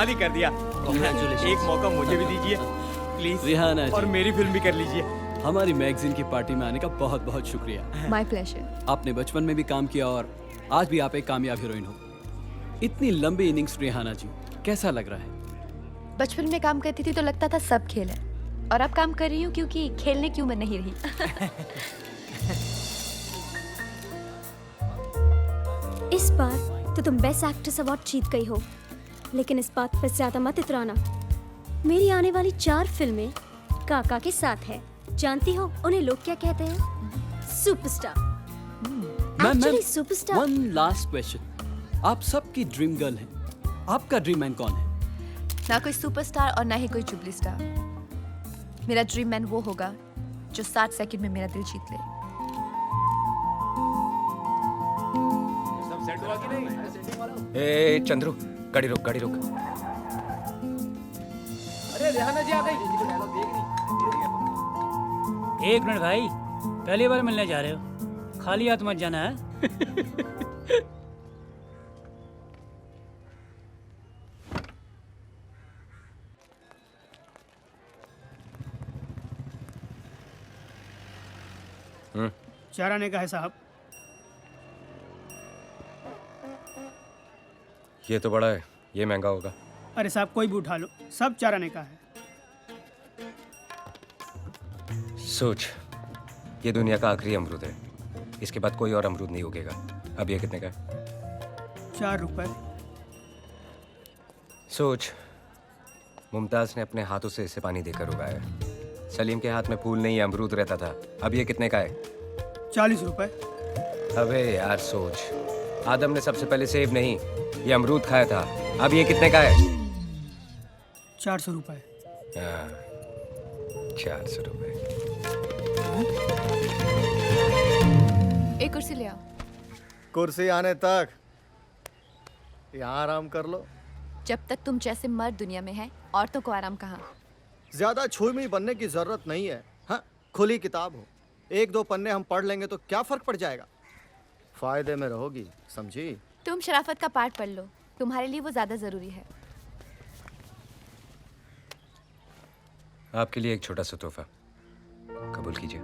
कमाल ही कर दिया। एक मौका मुझे भी दीजिए प्लीज रिहाना जी। और मेरी फिल्म भी कर लीजिए। हमारी मैगजीन की पार्टी में आने का बहुत बहुत शुक्रिया। My pleasure. आपने बचपन में भी काम किया और आज भी आप एक कामयाब हीरोइन हो। इतनी लंबी इनिंग्स रिहाना जी, कैसा लग रहा है? बचपन में काम करती थी तो लगता था सब खेल है, और अब काम कर रही हूँ क्योंकि खेलने की उम्र नहीं रही। इस बार तो तुम बेस्ट एक्ट्रेस अवार्ड जीत गई हो, लेकिन इस बात पर ज्यादा मत इतराना। मेरी आने वाली 4 फिल्में काका के साथ है। जानती हो उन्हें लोग क्या कहते हैं? Superstar. Actually superstar. One last question, आप सबकी ड्रीम गर्ल हैं, आपका ड्रीम मैन कौन है? ना कोई सुपरस्टार और ना ही कोई जुबली स्टार। मेरा ड्रीम मैन वो होगा जो 60 सेकंड में मेरा दिल जीत ले। ए चंद्रू, गाड़ी रोक, गाड़ी रोक। अरे रेहाना जी आ गई। एक मिनट भाई, पहली बार मिलने जा रहे हो, खाली हाथ मत जाना है। चार आने का है साहब। ये तो बड़ा है, ये महंगा होगा। अरे साहब कोई भी उठा लो, सब 4 आने का है। सोच, ये दुनिया का आखिरी अमरूद है, इसके बाद कोई और अमरूद नहीं उगेगा। अब ये कितने का है? 4 रुपए। सोच, मुमताज ने अपने हाथों से इसे पानी देकर उगाया। सलीम के हाथ में फूल नहीं अमरूद रहता था। अब ये कितने का है? 40 रुपए। अबे यार सोच, आदम ने सबसे पहले सेब नहीं, ये अमरूद खाया था। अब ये कितने का है? 400 रुपए। 400 रुपए। एक कुर्सी ले आओ। कुर्सी आने तक यहाँ आराम कर लो। जब तक तुम जैसे मर्द दुनिया में है, औरतों को आराम कहाँ। ज्यादा छुई बनने की जरूरत नहीं है। हाँ, खुली किताब हो, 1-2 पन्ने हम पढ़ लेंगे तो क्या फर्क पड़ जाएगा। फायदे में रहोगी, समझी? तुम शराफत का पाठ पढ़ लो, तुम्हारे लिए वो ज्यादा जरूरी है। आपके लिए एक छोटा सा तोहफा, कबूल कीजिए।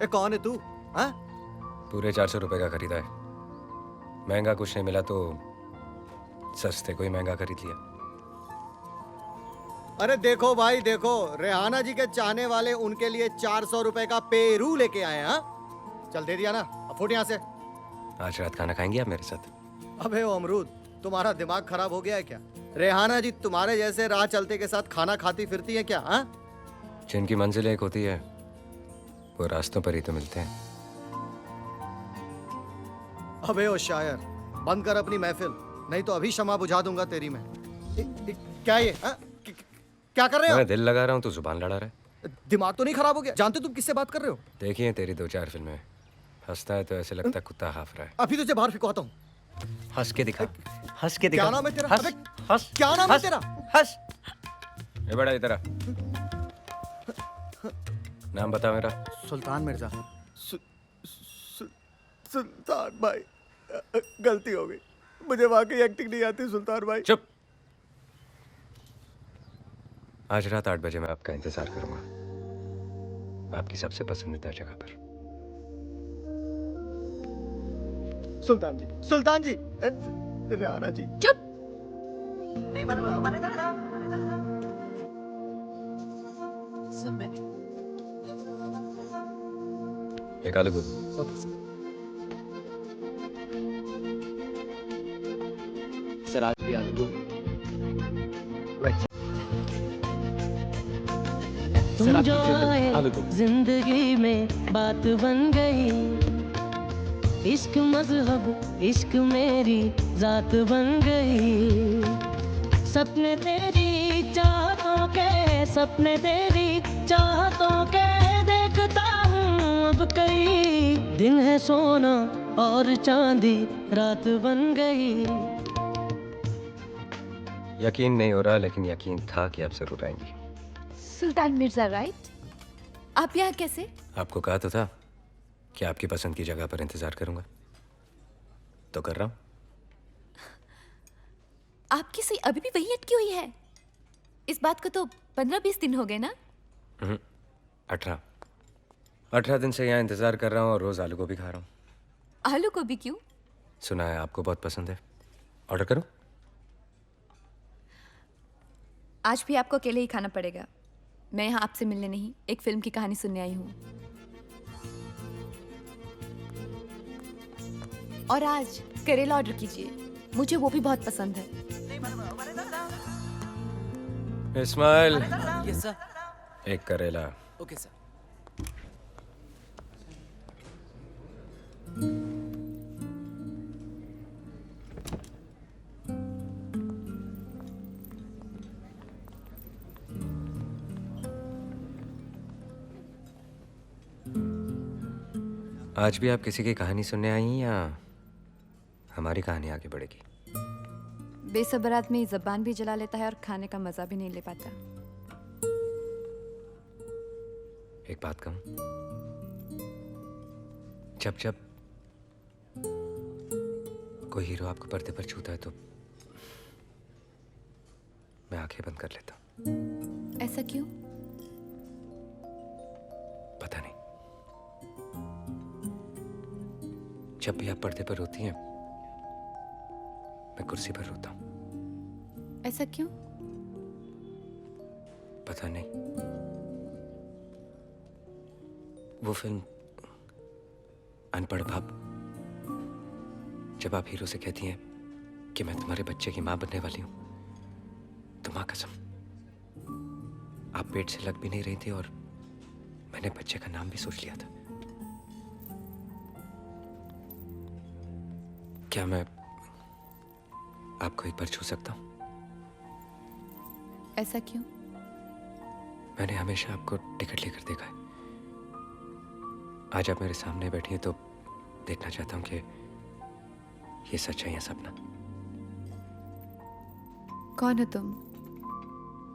ए कौन है तू? हाँ? पूरे 400 रुपए का खरीदा है। महंगा कुछ नहीं मिला तो सस्ते को ही महंगा खरीद लिया। अरे देखो भाई देखो, रेहाना जी के चाहने वाले उनके लिए 400 रुपए का पेरू लेके आए हैं। हाँ? चल दे दिया ना, अब फुट यहाँ से। आज रात खाना खाएंगे आप मेरे साथ? अबे ओ अमरूद, तुम्हारा दिमाग खराब हो गया है क्या? रेहाना जी तुम्हारे जैसे राह चलते के साथ खाना खाती फिरती है क्या? हाँ? जिनकी मंजिल एक होती है वो रास्तों पर ही तो मिलते हैं। अबे ओ शायर, बंद कर अपनी महफिल, नहीं तो अभी शमा बुझा दूंगा तेरी मैं। क्या ये? हाँ? क्या कर रहे हो? मैं दिल लगा रहा हूँ तो जुबान लड़ा रहा है। दिमाग तो नहीं खराब हो गया? जानते तुम किससे बात कर रहे हो? देखिए तेरी 2-4 फिल्में, हंसता है तो ऐसे लगता है कुत्ता हाफ रहा है। अभी तुझे बाहर फिकवाता हूँ। हंस के दिखा, हंस के दिखा। क्या नाम है तेरा? हंस, अबे, हंस, क्या नाम है हंस, तेरा? हंस। ये बड़ा इधर आ। नाम बता मेरा। सुल्तान मिर्जा। सुल्तान भाई, गलती हो गई, मुझे वाकई एक्टिंग नहीं आती सुल्तान भाई। चुप। आज रात 8 बजे मैं आपका इंतजार करूंगा, आपकी सबसे पसंदीदा जगह पर। सुल्तान जी, सुल्तान जी, रेहाना जी। चुप। एक आलू गोभी। सर आज भी आलू गोभी। तुम जो आए जिंदगी में बात बन गई। इश्क मजहब, इश्क मेरी जात बन गई। सपने तेरी चाहतों के, सपने तेरी चाहतों के देखता हूँ अब कई। दिन है सोना और चांदी रात बन गई। यकीन नहीं हो रहा लेकिन यकीन था कि आप जरूर आएंगी। सुल्तान मिर्जा राइट? आप यहाँ कैसे? आपको कहा तो था कि आपकी पसंद की जगह पर इंतजार करूंगा, तो कर रहा हूं। आपकी सुई अभी भी वही अटकी हुई है? इस बात को तो 15-20 दिन हो गए ना? 18 दिन से यहाँ इंतजार कर रहा हूँ और रोज आलू गोभी खा रहा हूँ। आलू को भी क्यों? सुना है आपको बहुत पसंद है। ऑर्डर करूँ? आज भी आपको अकेले ही खाना पड़ेगा। मैं यहाँ आपसे मिलने नहीं, एक फिल्म की कहानी सुनने आई हूँ। और आज करेला ऑर्डर कीजिए, मुझे वो भी बहुत पसंद है। Ismail, yes sir. एक करेला। Okay sir. आज भी आप किसी की कहानी सुनने आई हैं या हमारी कहानी आगे बढ़ेगी? बेसब्र आदमी जबान भी जला लेता है और खाने का मजा भी नहीं ले पाता। एक बात कहूं, जब जब कोई हीरो आपको पर्दे पर छूता है तो मैं आंखें बंद कर लेता हूं। ऐसा क्यों? पता नहीं, जब भी आप पर्दे पर होती हैं मैं कुर्सी पर रोता हूं। ऐसा क्यों? पता नहीं। वो फिल्म अनपढ़ बाप, जब आप हीरो से कहती हैं कि मैं तुम्हारे बच्चे की मां बनने वाली हूं, तो मां कसम आप पेट से लग भी नहीं रही थी और मैंने बच्चे का नाम भी सोच लिया था। क्या मैं आपको एक बार छू सकता हूं? ऐसा क्यों? मैंने हमेशा आपको टिकट लेकर देखा है। आज आप मेरे सामने बैठी हैं तो देखना चाहता हूं कि ये सच है या सपना। कौन हो तुम?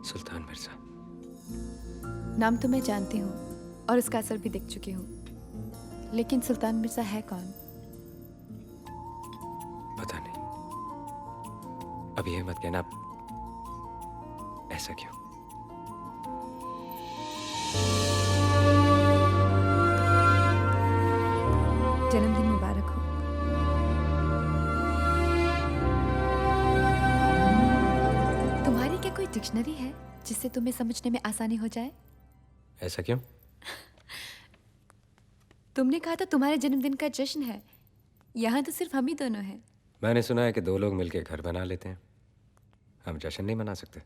सुल्तान मिर्जा। नाम तो मैं जानती हूँ और उसका असर भी देख चुकी हूँ, लेकिन सुल्तान मिर्जा है कौन? पता नहीं। अब ये मत कहना ऐसा क्यों। जन्मदिन मुबारक हो। तुम्हारी क्या कोई डिक्शनरी है जिससे तुम्हें समझने में आसानी हो जाए? ऐसा क्यों? तुमने कहा था तुम्हारे जन्मदिन का जश्न है, यहाँ तो सिर्फ हम ही दोनों हैं। मैंने सुना है कि दो लोग मिलकर घर बना लेते हैं, हम जश्न नहीं मना सकते।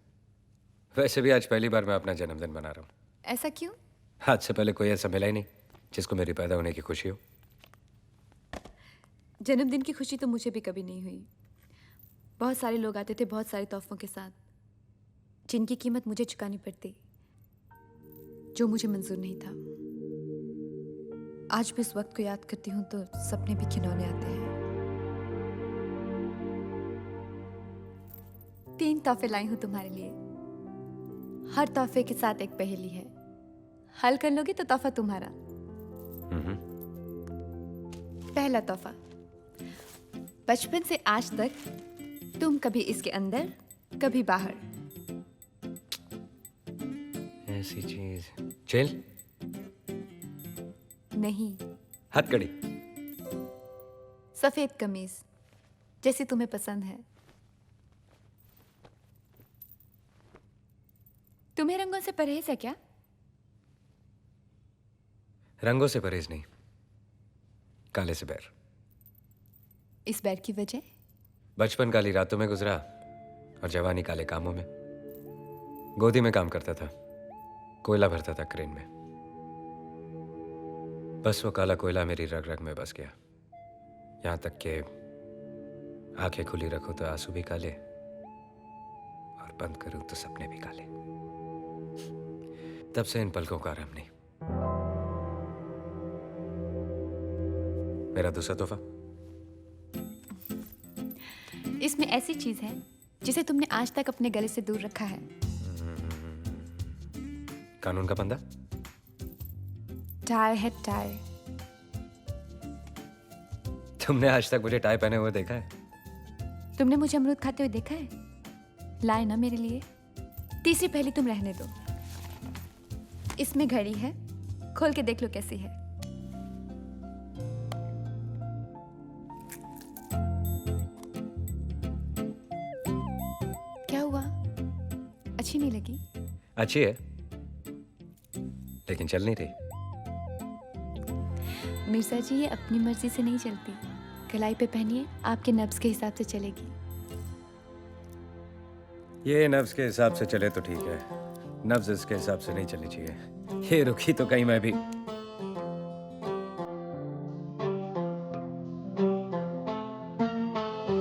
वैसे भी आज पहली बार मैं अपना जन्मदिन मना रहा हूँ। ऐसा क्यों? आज से पहले कोई ऐसा मिला ही नहीं जिसको मेरी पैदा होने की खुशी हो। जन्मदिन की खुशी तो मुझे भी कभी नहीं हुई। बहुत सारे लोग आते थे बहुत सारे तोहफों के साथ, जिनकी कीमत मुझे चुकानी पड़ती, जो मुझे मंजूर नहीं था। आज भी उस वक्त को याद करती हूँ तो सपने भी खिलौने आते हैं। 3 तोहफे लाई हूँ तुम्हारे लिए। हर तोहफे के साथ एक पहेली है, हल कर लोगे तो तोहफा तुम्हारा। पहला तोहफा, बचपन से आज तक तुम कभी इसके अंदर कभी बाहर। ऐसी चीज जेल नहीं, हथकड़ी। सफेद कमीज जैसी तुम्हें पसंद है। तुम्हें रंगों से परहेज है क्या? रंगों से परहेज नहीं, काले से बैर। इस बैर की वजह? बचपन काली रातों में गुजरा और जवानी काले कामों में। गोदी में काम करता था, कोयला भरता था क्रेन में। बस वो काला कोयला मेरी रग रग में बस गया, यहां तक कि आंखें खुली रखो तो आंसू भी काले और बंद करूं तो सपने भी काले। तब से इन पलकों का आराम नहीं। मेरा दूसरा तोहफा, इसमें ऐसी चीज है जिसे तुमने आज तक अपने गले से दूर रखा है। कानून का बंदा। टाई है टाई। तुमने आज तक मुझे टाई पहने हुए देखा है? तुमने मुझे अमरूद खाते हुए देखा है? लाए ना मेरे लिए। तीसरी पहली तुम रहने दो। इसमें घड़ी है, खोल के देख लो कैसी है। क्या हुआ? अच्छी नहीं लगी? अच्छी है लेकिन चल नहीं रही। मिर्जा जी, ये अपनी मर्जी से नहीं चलती। कलाई पे पहनिए, आपके नब्ज के हिसाब से चलेगी। ये नब्ज के हिसाब से चले तो ठीक है, नब्ज इसके हिसाब से नहीं चलनी चाहिए। ये रुकी तो कहीं मैं भी।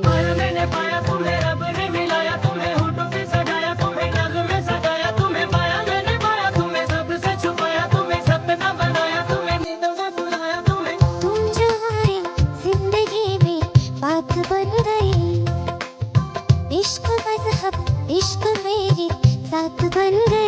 पाया मैंने पाया तुम्हें, रब ने मिलाया तुम्हें, होठों से सजाया तुम्हें, नग़्मे सजाया तुम्हें। पाया मैंने पाया तुम्हें, सबसे छुपाया तुम्हें, सपना बनाया तुम्हें, नींदों में बुलाया तुम्हें। तुम जो आए जिंदगी में बात बन गई। इश्क मजहब इश्क मेरी साथ बन गई।